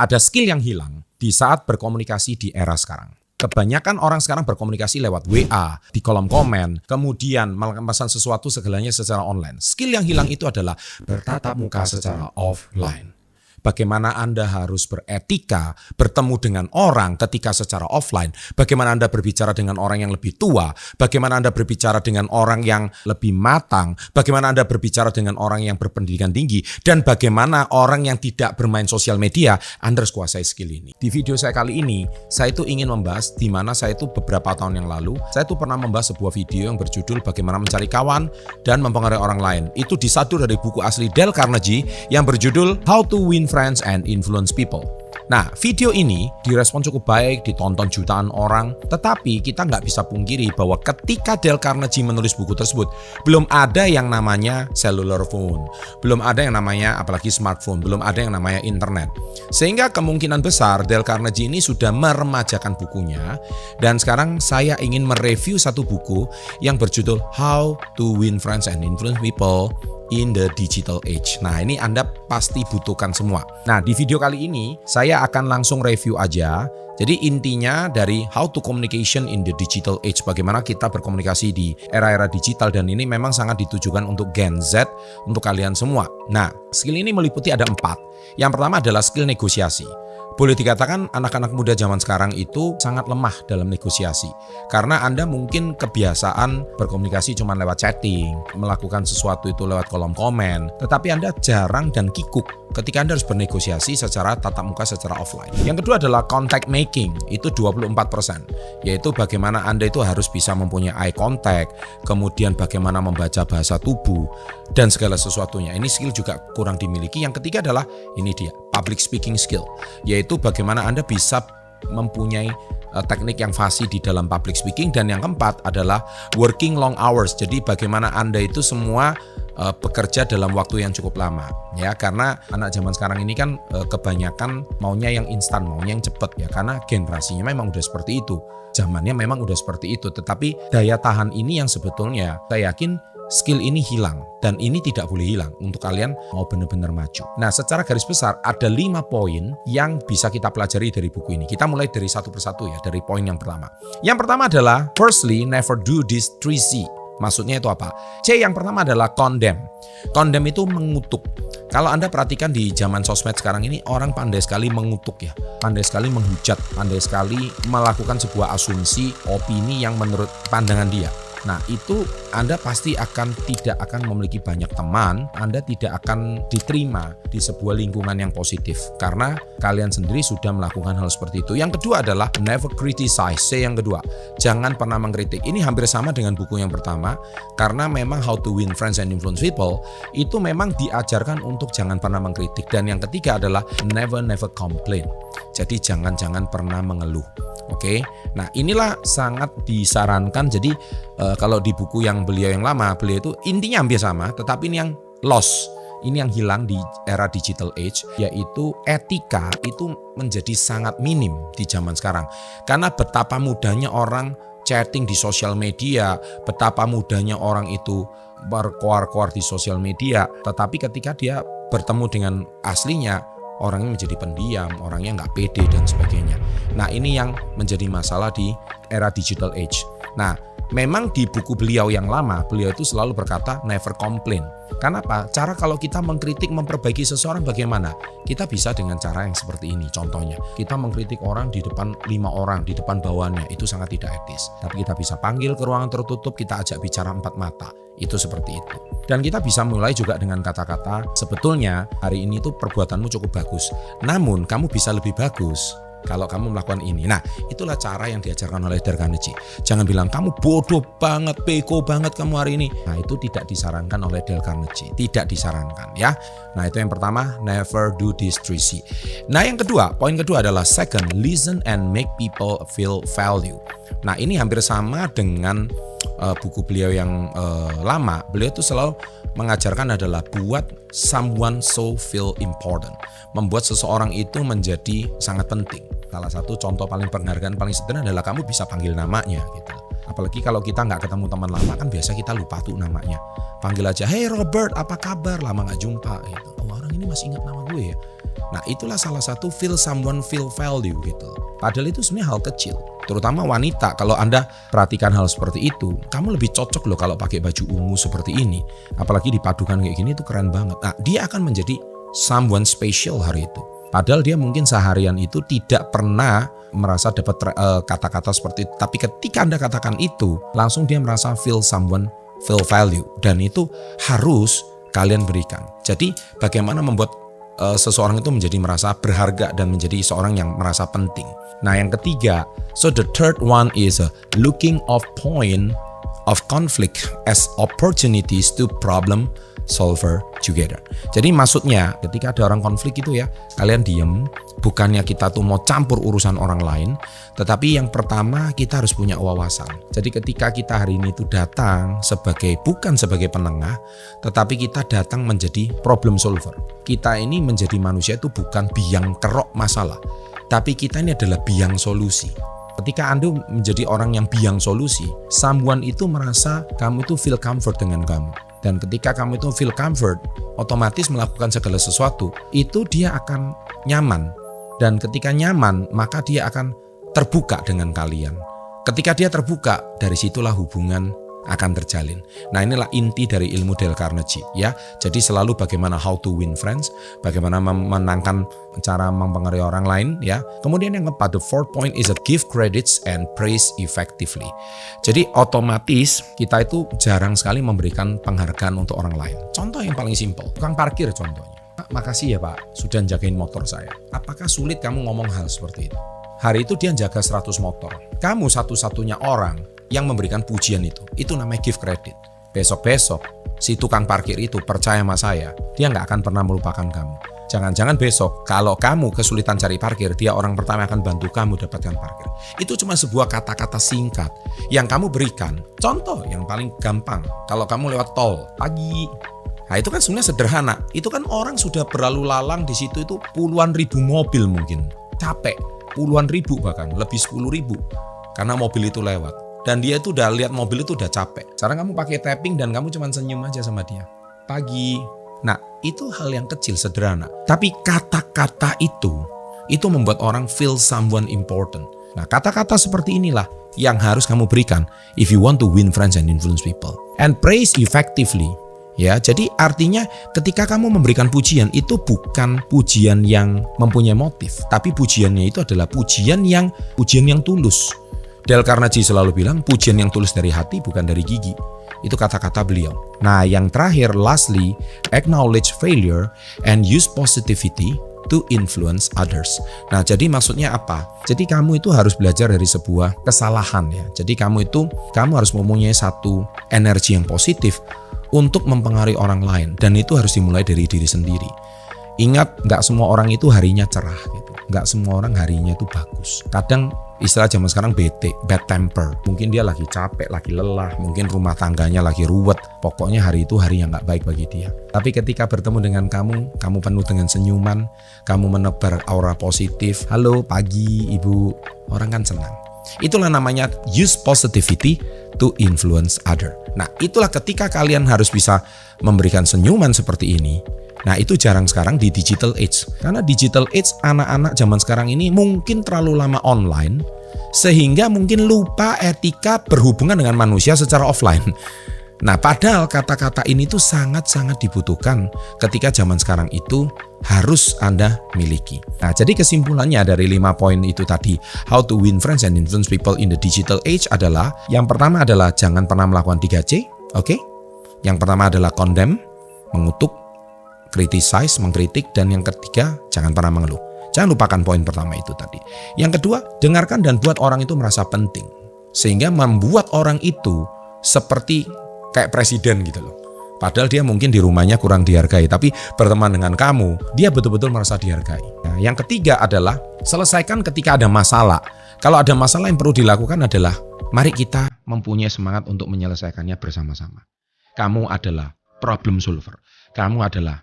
ada skill yang hilang di saat berkomunikasi di era sekarang. Kebanyakan orang sekarang berkomunikasi lewat WA, di kolom komen, kemudian memesan sesuatu segalanya secara online. Skill yang hilang itu adalah bertatap muka secara offline. Bagaimana Anda harus beretika, bertemu dengan orang ketika secara offline. Bagaimana Anda berbicara dengan orang yang lebih tua. Bagaimana Anda berbicara dengan orang yang lebih matang. Bagaimana Anda berbicara dengan orang yang berpendidikan tinggi. Dan bagaimana orang yang tidak bermain sosial media, Anda harus kuasai skill ini. Di video saya kali ini, saya itu ingin membahas di mana saya itu beberapa tahun yang lalu, saya itu pernah membahas sebuah video yang berjudul Bagaimana Mencari Kawan dan Mempengaruhi Orang Lain. Itu disadur dari buku asli Dale Carnegie yang berjudul How to Win Friends and Influence People. Nah, video ini direspon cukup baik, ditonton jutaan orang, tetapi kita nggak bisa pungkiri bahwa ketika Dale Carnegie menulis buku tersebut, belum ada yang namanya cellular phone, belum ada yang namanya apalagi smartphone, belum ada yang namanya internet. Sehingga kemungkinan besar Dale Carnegie ini sudah meremajakan bukunya, dan sekarang saya ingin mereview satu buku yang berjudul How to Win Friends and Influence People in the Digital Age. Nah, ini Anda pasti butuhkan semua. Nah, di video kali ini saya akan langsung review aja. Jadi intinya dari How to Communication in the Digital Age, bagaimana kita berkomunikasi di era-era digital, dan ini memang sangat ditujukan untuk Gen Z, untuk kalian semua. Nah, skill ini meliputi ada 4. Yang pertama adalah skill negosiasi. Boleh dikatakan anak-anak muda zaman sekarang itu sangat lemah dalam negosiasi. Karena Anda mungkin kebiasaan berkomunikasi cuma lewat chatting, melakukan sesuatu itu lewat kolom komen, tetapi Anda jarang dan kikuk ketika Anda harus bernegosiasi secara tatap muka, secara offline. Yang kedua adalah contact making, itu 24%, yaitu bagaimana Anda itu harus bisa mempunyai eye contact, kemudian bagaimana membaca bahasa tubuh, dan segala sesuatunya. Ini skill juga kurang dimiliki. Yang ketiga adalah, ini dia, public speaking skill, yaitu bagaimana Anda bisa mempunyai teknik yang fasih di dalam public speaking. Dan yang keempat adalah working long hours. Jadi bagaimana Anda itu semua bekerja dalam waktu yang cukup lama, ya, karena anak zaman sekarang ini kan kebanyakan maunya yang instan, maunya yang cepat, ya, karena generasinya memang udah seperti itu, zamannya memang udah seperti itu. Tetapi daya tahan ini yang sebetulnya saya yakin skill ini hilang, dan ini tidak boleh hilang untuk kalian mau benar-benar maju. Nah, secara garis besar ada 5 poin yang bisa kita pelajari dari buku ini. Kita mulai dari satu persatu, ya, dari poin yang pertama. Yang pertama adalah firstly, never do this 3C. Maksudnya itu apa? C yang pertama adalah condemn. Condemn itu mengutuk. Kalau Anda perhatikan di zaman sosmed sekarang ini, orang pandai sekali mengutuk, ya. Pandai sekali menghujat, pandai sekali melakukan sebuah asumsi, opini yang menurut pandangan dia. Nah, itu Anda pasti tidak akan memiliki banyak teman, Anda tidak akan diterima di sebuah lingkungan yang positif karena kalian sendiri sudah melakukan hal seperti itu. Yang kedua adalah never criticize. C yang kedua, jangan pernah mengkritik. Ini hampir sama dengan buku yang pertama, karena memang How to Win Friends and Influence People itu memang diajarkan untuk jangan pernah mengkritik. Dan yang ketiga adalah never complain. Jadi jangan pernah mengeluh. Oke. Nah, inilah sangat disarankan. Jadi kalau di buku yang beliau yang lama, beliau itu intinya hampir sama, tetapi ini yang lost, ini yang hilang di era digital age, yaitu etika itu menjadi sangat minim di zaman sekarang. Karena betapa mudahnya orang chatting di sosial media, betapa mudahnya orang itu berkoar-koar di sosial media, tetapi ketika dia bertemu dengan aslinya, orangnya menjadi pendiam, orangnya nggak pede dan sebagainya. Nah, ini yang menjadi masalah di era digital age. Nah, memang di buku beliau yang lama, beliau itu selalu berkata never complain. Kenapa? Cara kalau kita mengkritik, memperbaiki seseorang bagaimana? Kita bisa dengan cara yang seperti ini. Contohnya, kita mengkritik orang di depan 5 orang, di depan bawahannya, itu sangat tidak etis. Tapi kita bisa panggil ke ruangan tertutup, kita ajak bicara 4 mata. Itu seperti itu. Dan kita bisa mulai juga dengan kata-kata, sebetulnya hari ini tuh perbuatanmu cukup bagus, namun kamu bisa lebih bagus kalau kamu melakukan ini. Nah, itulah cara yang diajarkan oleh Dale Carnegie. Jangan bilang kamu bodoh banget, bego banget kamu hari ini. Nah, itu tidak disarankan oleh Dale Carnegie. Tidak disarankan, ya. Nah, itu yang pertama, never do this 3C. Nah, yang kedua, poin kedua adalah second, listen and make people feel value. Nah, ini hampir sama dengan buku beliau yang lama. Beliau itu selalu mengajarkan adalah buat someone so feel important. Membuat seseorang itu menjadi sangat penting. Salah satu contoh paling penghargaan paling sederhana adalah kamu bisa panggil namanya gitu. Apalagi kalau kita nggak ketemu teman lama kan biasa kita lupa tuh namanya. Panggil aja, hey Robert, apa kabar? Lama nggak jumpa gitu. Oh, orang ini masih ingat nama gue ya. Nah itulah salah satu feel someone feel value gitu. Padahal itu sebenarnya hal kecil. Terutama wanita, kalau Anda perhatikan hal seperti itu, kamu lebih cocok loh kalau pakai baju ungu seperti ini. Apalagi dipadukan kayak gini itu keren banget. Nah dia akan menjadi someone special hari itu. Padahal dia mungkin seharian itu tidak pernah merasa dapat kata-kata seperti itu. Tapi ketika Anda katakan itu, langsung dia merasa feel someone, feel value. Dan itu harus kalian berikan. Jadi bagaimana membuat seseorang itu menjadi merasa berharga dan menjadi seorang yang merasa penting. Nah yang ketiga, so the third one is looking of point of conflict as opportunities to problem solver together. Jadi maksudnya ketika ada orang konflik itu ya, kalian diem, bukannya kita tuh mau campur urusan orang lain, tetapi yang pertama kita harus punya wawasan. Jadi ketika kita hari ini tuh datang bukan sebagai penengah, tetapi kita datang menjadi problem solver. Kita ini menjadi manusia itu bukan biang kerok masalah, tapi kita ini adalah biang solusi. Ketika Anda menjadi orang yang biang solusi, someone itu merasa kamu itu feel comfort dengan kamu. Dan ketika kamu itu feel comfort, otomatis melakukan segala sesuatu, itu dia akan nyaman. Dan ketika nyaman, maka dia akan terbuka dengan kalian. Ketika dia terbuka, dari situlah hubungan akan terjalin. Nah inilah inti dari ilmu Dale Carnegie ya. Jadi selalu bagaimana how to win friends, bagaimana memenangkan cara mempengaruhi orang lain ya. Kemudian yang keempat, the fourth point is give credits and praise effectively. Jadi otomatis kita itu jarang sekali memberikan penghargaan untuk orang lain. Contoh yang paling simpel, tukang parkir contohnya. Makasih ya Pak, sudah jagain motor saya. Apakah sulit kamu ngomong hal seperti itu? Hari itu dia jaga 100 motor. Kamu satu-satunya orang yang memberikan pujian itu namanya give credit. Besok-besok si tukang parkir itu percaya sama saya, dia nggak akan pernah melupakan kamu. Jangan-jangan besok kalau kamu kesulitan cari parkir, dia orang pertama akan bantu kamu dapatkan parkir. Itu cuma sebuah kata-kata singkat yang kamu berikan. Contoh yang paling gampang, kalau kamu lewat tol pagi, nah itu kan sebenarnya sederhana. Itu kan orang sudah berlalu lalang di situ itu puluhan ribu mobil mungkin, capek, puluhan ribu bahkan lebih 10.000 karena mobil itu lewat. Dan dia itu udah lihat mobil itu udah capek. Sekarang kamu pakai tapping dan kamu cuma senyum aja sama dia. Pagi. Nah, itu hal yang kecil, sederhana. Tapi kata-kata itu membuat orang feel someone important. Nah, kata-kata seperti inilah yang harus kamu berikan if you want to win friends and influence people. And praise effectively. Ya, jadi artinya ketika kamu memberikan pujian itu bukan pujian yang mempunyai motif, tapi pujiannya itu adalah pujian yang tulus. Dale Carnegie selalu bilang pujian yang tulus dari hati bukan dari gigi. Itu kata-kata beliau. Nah yang terakhir, lastly, acknowledge failure and use positivity to influence others. Nah jadi maksudnya apa? Jadi kamu itu harus belajar dari sebuah kesalahan ya. Jadi kamu harus mempunyai satu energi yang positif untuk mempengaruhi orang lain. Dan itu harus dimulai dari diri sendiri. Ingat, gak semua orang itu harinya cerah gitu. Gak semua orang harinya itu bagus. Kadang istilah zaman sekarang bete, bad temper. Mungkin dia lagi capek, lagi lelah, mungkin rumah tangganya lagi ruwet. Pokoknya hari itu hari yang gak baik bagi dia. Tapi ketika bertemu dengan kamu penuh dengan senyuman, kamu menebar aura positif. Halo pagi ibu, orang kan senang. Itulah namanya use positivity to influence other. Nah itulah ketika kalian harus bisa memberikan senyuman seperti ini. Nah itu jarang sekarang di digital age. Karena digital age anak-anak zaman sekarang ini mungkin terlalu lama online, sehingga mungkin lupa etika berhubungan dengan manusia secara offline. Nah padahal kata-kata ini tuh sangat-sangat dibutuhkan ketika zaman sekarang itu harus Anda miliki. Nah jadi kesimpulannya dari 5 poin itu tadi, how to win friends and influence people in the digital age adalah, yang pertama adalah jangan pernah melakukan 3C, oke? Yang pertama adalah condemn, mengutuk, criticize, mengkritik, dan yang ketiga jangan pernah mengeluh. Jangan lupakan poin pertama itu tadi. Yang kedua, dengarkan dan buat orang itu merasa penting, sehingga membuat orang itu seperti kayak presiden gitu loh. Padahal dia mungkin di rumahnya kurang dihargai, tapi berteman dengan kamu, dia betul-betul merasa dihargai. Nah, yang ketiga adalah selesaikan ketika ada masalah. Kalau ada masalah yang perlu dilakukan adalah mari kita mempunyai semangat untuk menyelesaikannya bersama-sama. Kamu adalah problem solver. Kamu adalah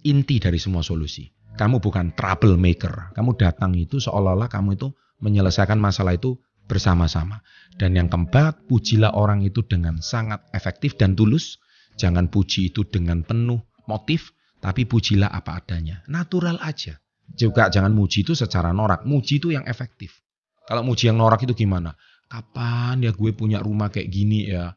inti dari semua solusi. Kamu bukan troublemaker. Kamu datang itu seolah-olah kamu itu menyelesaikan masalah itu bersama-sama. Dan yang keempat, pujilah orang itu dengan sangat efektif dan tulus. Jangan puji itu dengan penuh motif, tapi pujilah apa adanya. Natural aja. Juga jangan muji itu secara norak. Muji itu yang efektif. Kalau muji yang norak itu gimana? Kapan ya gue punya rumah kayak gini ya?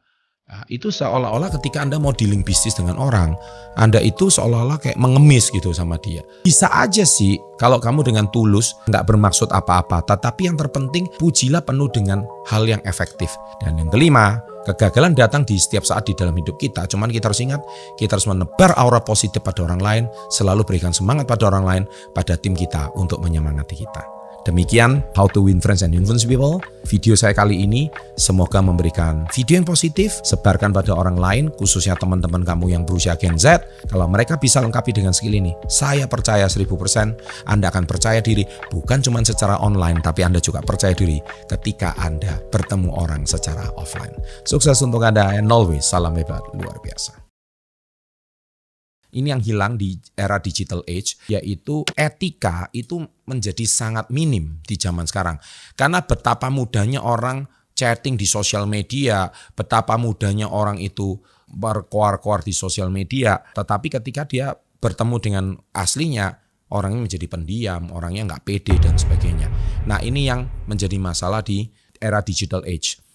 Nah, itu seolah-olah ketika Anda mau dealing bisnis dengan orang, Anda itu seolah-olah kayak mengemis gitu sama dia. Bisa aja sih kalau kamu dengan tulus, nggak bermaksud apa-apa, tetapi yang terpenting pujilah penuh dengan hal yang efektif. Dan yang kelima, kegagalan datang di setiap saat di dalam hidup kita. Cuman kita harus ingat, kita harus menebar aura positif pada orang lain, selalu berikan semangat pada orang lain, pada tim kita untuk menyemangati kita. Demikian How to Win Friends and Influence People. Video saya kali ini semoga memberikan video yang positif, sebarkan pada orang lain, khususnya teman-teman kamu yang berusia Gen Z. Kalau mereka bisa lengkapi dengan skill ini, saya percaya 1000% Anda akan percaya diri bukan cuma secara online, tapi Anda juga percaya diri ketika Anda bertemu orang secara offline. Sukses untuk Anda and always salam hebat luar biasa. Ini yang hilang di era digital age, yaitu etika itu menjadi sangat minim di zaman sekarang. Karena betapa mudahnya orang chatting di sosial media, betapa mudahnya orang itu berkoar-koar di sosial media, tetapi ketika dia bertemu dengan aslinya, orangnya menjadi pendiam, orangnya nggak pede dan sebagainya. Nah, ini yang menjadi masalah di era digital age.